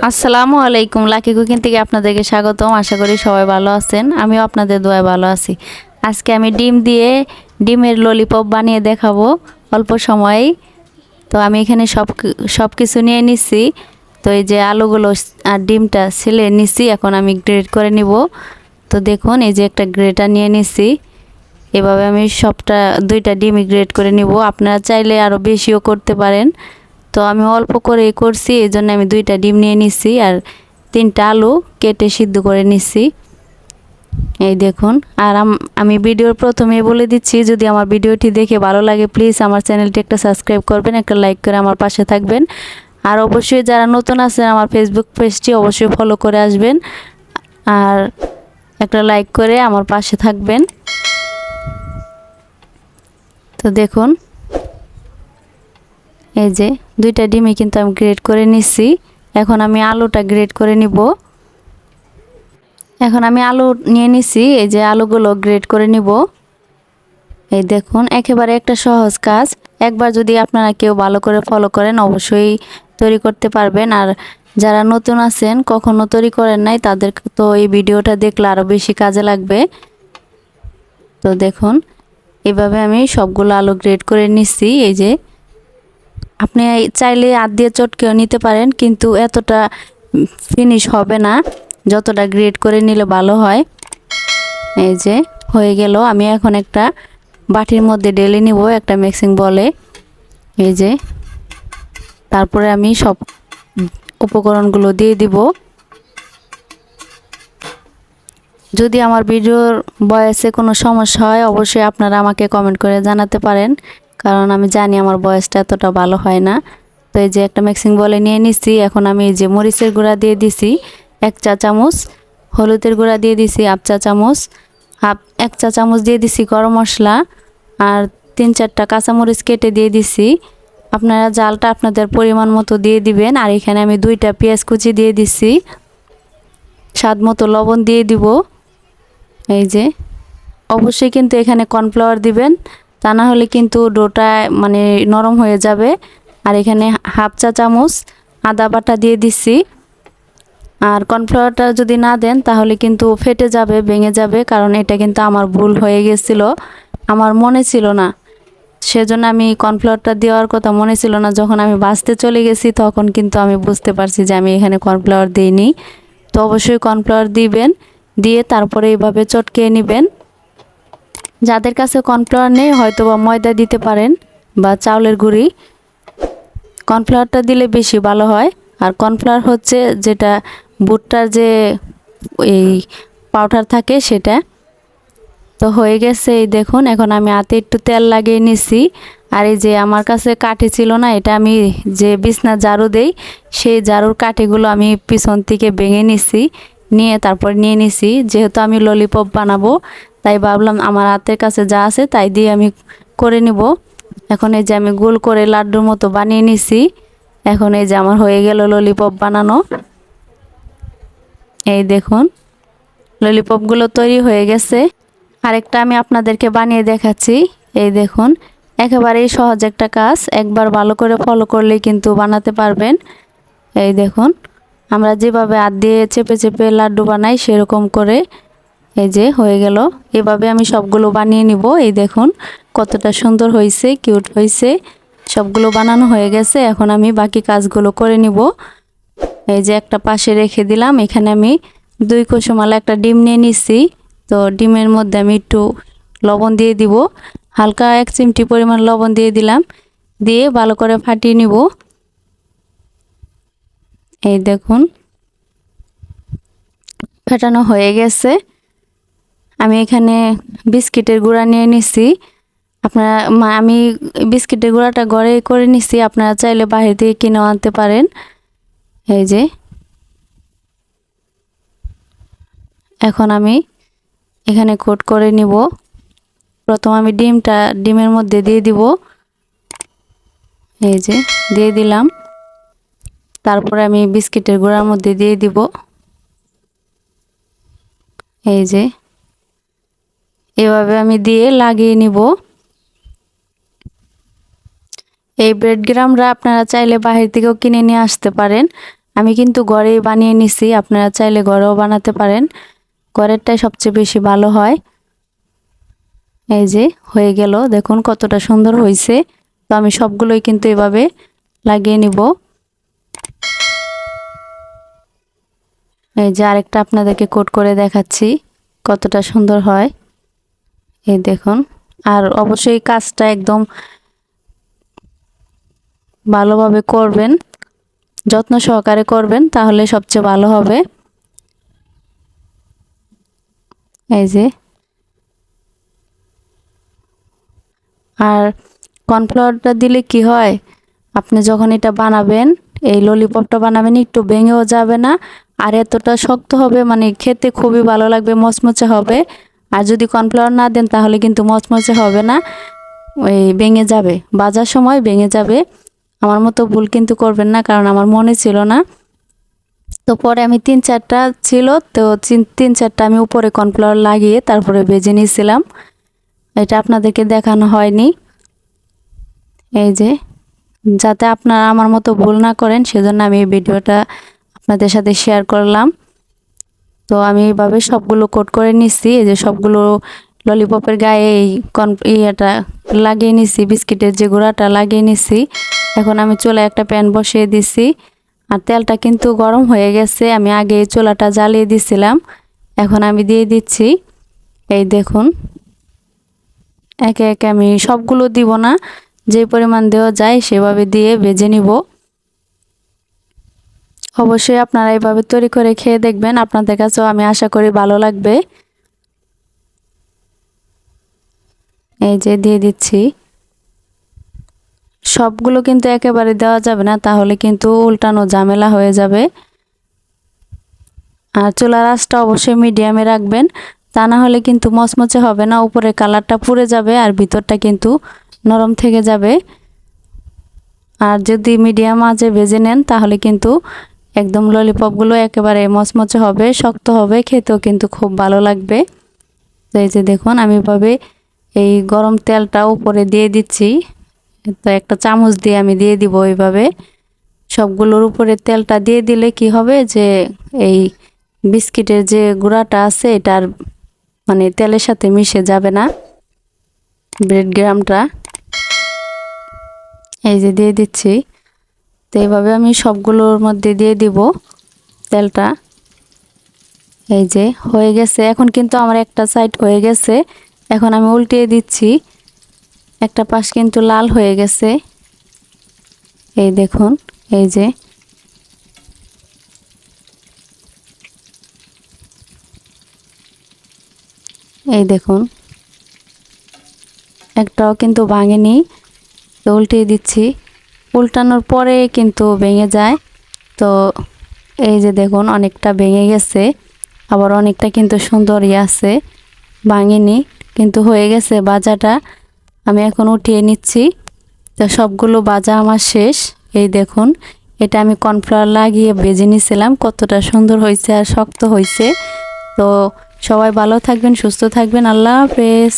আসসালামু আলাইকুম, lucky cooking থেকে আপনাদেরকে স্বাগতম। আশা করি সবাই ভালো আছেন, আমিও আপনাদের দোয়ায় ভালো আছি। আজকে আমি ডিম দিয়ে ডিমের ললিপপ বানিয়ে দেখাবো অল্প সময়েই। তো আমি এখানে সব কিছু নিয়ে নিচ্ছি। তো এই যে আলুগুলো আর ডিমটা ছিলে নিচ্ছি, এখন আমি গ্রেট করে নিব। তো দেখুন, এই যে একটা গ্রেটার নিয়ে নিচ্ছি। এভাবে আমি দুইটা ডিমই গ্রেট করে নিব। আপনারা চাইলে আরও বেশিও করতে পারেন। তো আমি অল্প করে করছি, এই জন্য আমি দুইটা ডিম নিয়ে নিচ্ছি আর তিনটা আলু কেটে সিদ্ধ করে নিচ্ছি। এই দেখুন। আর আমি ভিডিওর প্রথমেই বলে দিচ্ছি, যদি আমার ভিডিওটি দেখে ভালো লাগে প্লিজ আমার চ্যানেলটি একটা সাবস্ক্রাইব করবেন, একটা লাইক করে আমার পাশে থাকবেন। আর অবশ্যই যারা নতুন আছেন আমার ফেসবুক পেজটি অবশ্যই ফলো করে আসবেন আর একটা লাইক করে আমার পাশে থাকবেন। তো দেখুন, এই যে দুইটা ডিমই কিন্তু আমি গ্রেট করে নিচ্ছি। এখন আমি আলুটা গ্রেট করে নিব। এখন আমি আলু নিয়ে নিছি, এই যে আলুগুলো গ্রেট করে নিব। এই দেখুন, একেবারে একটা সহজ কাজ। একবার যদি আপনারা কেউ ভালো করে ফলো করেন অবশ্যই তৈরি করতে পারবেন। আর যারা নতুন আছেন, কখনো তৈরি করেন নাই, তাদের তো এই ভিডিওটা দেখলে আরও বেশি কাজে লাগবে। তো দেখুন, এভাবে আমি সবগুলো আলু গ্রেট করে নিচ্ছি। এই যে আপনি চাইলে হাত দিয়ে চটকেও নিতে পারেন, কিন্তু এতটা ফিনিশ হবে না, যতটা গ্রেট করে নিলে ভালো হয়। এই যে হয়ে গেল। আমি এখন একটা বাটির মধ্যে ঢেলে নিব, একটা মিক্সিং বলে। এই যে তারপরে আমি সব উপকরণগুলো দিয়ে দিব। যদি আমার ভিডিওর ভয়েসে কোনো সমস্যা হয় অবশ্যই আপনারা আমাকে কমেন্ট করে জানাতে পারেন, কারণ আমি জানি আমার ভয়েসটা এতটা ভালো হয় না। তো এই যে একটা মিক্সিং বলে নিয়ে নিচ্ছি। এখন আমি এই যে মরিচের গুঁড়া দিয়ে দিছি 1 চা চামচ, হলুদের গুঁড়া দিয়ে দিছি 1/2 চা চামচ, 1 চা চামচ দিয়ে দিছি গরম মশলা, আর 3-4টা কাঁচামরিচ কেটে দিয়ে দিছি। আপনারা জালটা আপনাদের পরিমাণ মতো দিয়ে দিবেন। আর এখানে আমি 2টা পেঁয়াজ কুচি দিয়ে দিছি, স্বাদ মতো লবণ দিয়ে দিব। এই যে অবশ্যই কিন্তু এখানে কর্নফ্লাওয়ার দিবেন, তা না হলে কিন্তু ডোটা মানে নরম হয়ে যাবে। আর এখানে 1/2 চা চামচ আদা বাটা দিয়ে দিচ্ছি। আর কর্নফ্লাওয়ারটা যদি না দেন তাহলে কিন্তু ফেটে যাবে, ভেঙে যাবে, কারণ এটা কিন্তু আমার ভুল হয়ে গেছিল, আমার মনে ছিল না। সেজন্য আমি কর্নফ্লাওয়ারটা দেওয়ার কথা মনে ছিল না। যখন আমি ভাজতে চলে গেছি তখন কিন্তু আমি বুঝতে পারছি যে আমি এখানে কর্নফ্লাওয়ার দিইনি। তো অবশ্যই কর্নফ্লাওয়ার দিবেন, দিয়ে তারপরে এইভাবে চটকে নেবেন। যাদের কাছে কর্নফ্লাওয়ার নেই হয়তো বা ময়দা দিতে পারেন বা চাউলের গুঁড়ি। কর্নফ্লাওয়ারটা দিলে বেশি ভালো হয়। আর কর্নফ্লাওয়ার হচ্ছে যেটা ভুট্টার যে এই পাউডার থাকে সেটা। তো হয়ে গেছে। এই দেখুন, এখন আমি হাতে একটু তেল লাগিয়ে নিছি। আর এই যে আমার কাছে কাঠি ছিল না, এটা আমি যে বিছনা ঝাড়ু দেই সেই ঝাড়ুর কাঠিগুলো আমি পিছন থেকে ভেঙে নিছি, নিয়ে তারপর নিয়ে নিছি। যেহেতু আমি ললিপপ বানাবো তাই ভাবলাম আমার হাতের কাছে যা আছে তাই দিয়ে আমি করে নিব। এখন এই যে আমি গোল করে লাড্ডুর মতো বানিয়ে নিছি। এখন এই যে আমার হয়ে গেল ললিপপ বানানো। এই দেখুন, ললিপপগুলো তৈরি হয়ে গেছে। আরেকটা আমি আপনাদেরকে বানিয়ে দেখাচ্ছি। এই দেখুন, একেবারেই সহজ একটা কাজ, একবার ভালো করে ফলো করলেই কিন্তু বানাতে পারবেন। এই দেখুন, আমরা যেভাবে হাত দিয়ে চেপে চেপে লাড্ডু বানাই সেরকম করে এই যে হয়ে গেল। এভাবে আমি সবগুলো বানিয়ে নিব। এই দেখুন কতটা সুন্দর হয়েছে, কিউট হয়েছে। সবগুলো বানানো হয়ে গেছে, এখন আমি বাকি কাজগুলো করে নিব। এই যে একটা পাশে রেখে দিলাম। এখানে আমি 2 কুসুমালা একটা ডিম নিয়ে নিচ্ছি। তো ডিমের মধ্যে আমি একটু লবণ দিয়ে দিব, হালকা 1 চিমটি পরিমাণ লবণ দিয়ে দিলাম, দিয়ে ভালো করে ফাটিয়ে নিব। এই দেখুন, ফাটানো হয়ে গেছে। আমি এখানে বিস্কিটের গুঁড়া নিয়ে নিছি। আমি বিস্কিটের গুঁড়াটা ঘরে করে নিছি, আপনারা চাইলে বাইরে থেকে কিনেও আনতে পারেন। এই যে এখন আমি এখানে কোট করে নিব। প্রথম আমি ডিমের মধ্যে দিয়ে দিব। এই যে দিয়ে দিলাম। তারপরে আমি বিস্কিটের গুঁড়ার মধ্যে দিয়ে দিব। এই যে এভাবে আমি দিয়ে লাগিয়ে নিব। এই ব্রেড গ্রামরা আপনারা চাইলে বাহির থেকেও কিনে নিয়ে আসতে পারেন। আমি কিন্তু ঘরেই বানিয়ে নিছি, আপনারা চাইলে ঘরেও বানাতে পারেন, ঘরেরটাই সবচেয়ে বেশি ভালো হয়। এই যে হয়ে গেল, দেখুন কতটা সুন্দর হয়েছে। তো আমি সবগুলোই কিন্তু এভাবে লাগিয়ে নিব। এই যে আরেকটা আপনাদেরকে কোট করে দেখাচ্ছি কতটা সুন্দর হয়, এই দেখুন। আর অবশ্যই কাজটা একদম ভালোভাবে করবেন, যত্ন সহকারে করবেন, তাহলে সবচেয়ে ভালো হবে। এই যে আর কর্নফ্লাওয়ারটা দিলে কি হয়, আপনি যখন এটা বানাবেন, এই ললিপপটা বানাবেন, একটু ভেঙেও যাবে না, আর এতটা শক্ত হবে, মানে খেতে খুবই ভালো লাগবে, মচমচে হবে। আর যদি কর্নফ্লাওয়ার না দেন তাহলে কিন্তু মচমচে হবে না, ওই ভেঙে যাবে, ভাজার সময় ভেঙে যাবে। আমার মতো ভুল কিন্তু করবেন না, কারণ আমার মনে ছিল না। তো পরে আমি 3-4টা ছিল, তো 3-4টা আমি উপরে কর্নফ্লাওয়ার লাগিয়ে তারপরে ভেজে নিয়েছিলাম। এটা আপনাদেরকে দেখানো হয়নি। এই যে যাতে আপনারা আমার মতো ভুল না করেন, সেজন্য আমি এই ভিডিওটা আপনাদের সাথে শেয়ার করলাম। তো আমি এইভাবে সবগুলো কোট করে নিচ্ছি। এই যে সবগুলো ললিপপের গায়ে এই ইয়েটা লাগিয়ে নিচ্ছি, বিস্কিটের যে গুঁড়াটা লাগিয়ে নিচ্ছি। এখন আমি চুলায় একটা প্যান বসিয়ে দিছি, আর তেলটা কিন্তু গরম হয়ে গেছে। আমি আগে চুলাটা জ্বালিয়ে দিছিলাম, এখন আমি দিয়ে দিচ্ছি। এই দেখুন, একে একে আমি সবগুলো দিব না, যে পরিমাণ দেওয়া যায় সেভাবে দিয়ে ভেজে নিব। অবশ্যই আপনারা এইভাবে তৈরি করে খেয়ে দেখবেন, আপনাদের কাছেও আমি আশা করি ভালো লাগবে। এই যে দিয়ে দিচ্ছি। সবগুলো কিন্তু একেবারে দেওয়া যাবে না, তাহলে কিন্তু উল্টানো ঝামেলা হয়ে যাবে। আর চুলার আঁচটা অবশ্যই মিডিয়ামে রাখবেন, তা না হলে কিন্তু মচমচে হবে না, উপরের কালারটা পুড়ে যাবে আর ভিতরটা কিন্তু নরম থেকে যাবে। আর যদি মিডিয়াম আঁচে ভেজে নেন তাহলে কিন্তু একদম ললিপপগুলো একেবারে মচমচে হবে, শক্ত হবে, খেতেও কিন্তু খুব ভালো লাগবে। তো এই যে দেখুন, আমি এভাবে এই গরম তেলটা উপরে দিয়ে দিচ্ছি। তো একটা চামচ দিয়ে আমি দিয়ে দিব এইভাবে। সবগুলোর উপরে তেলটা দিয়ে দিলে কি হবে যে এই বিস্কিটের যে গুঁড়াটা আছে এটার মানে তেলের সাথে মিশে যাবে না, ব্রেড গ্রামটা। এই যে দিয়ে দিচ্ছি। তো এইভাবে আমি সবগুলোর মধ্যে দিয়ে দিব তেলটা। এই যে হয়ে গেছে, এখন কিন্তু আমার একটা সাইড হয়ে গেছে। এখন আমি উল্টিয়ে দিচ্ছি, একটা পাশ কিন্তু লাল হয়ে গেছে। এই দেখুন, এই যে এই দেখুন, একটাও কিন্তু ভাঙেনি। তো উল্টিয়ে দিচ্ছি, উল্টানোর পরে কিন্তু ভেঙে যায়। তো এই যে দেখুন, অনেকটা ভেঙে গেছে, আবার অনেকটা কিন্তু সুন্দরই আছে, ভাঙেনি, কিন্তু হয়ে গেছে ভাজাটা। আমি এখন উঠিয়ে নিচ্ছি। তো সবগুলো ভাজা আমার শেষ। এই দেখুন, এটা আমি কর্নফ্লাওয়ার লাগিয়ে ভেজে নিয়েছিলাম, কতটা সুন্দর হয়েছে আর শক্ত হয়েছে। তো সবাই ভালো থাকবেন, সুস্থ থাকবেন, আল্লাহ হাফেজ।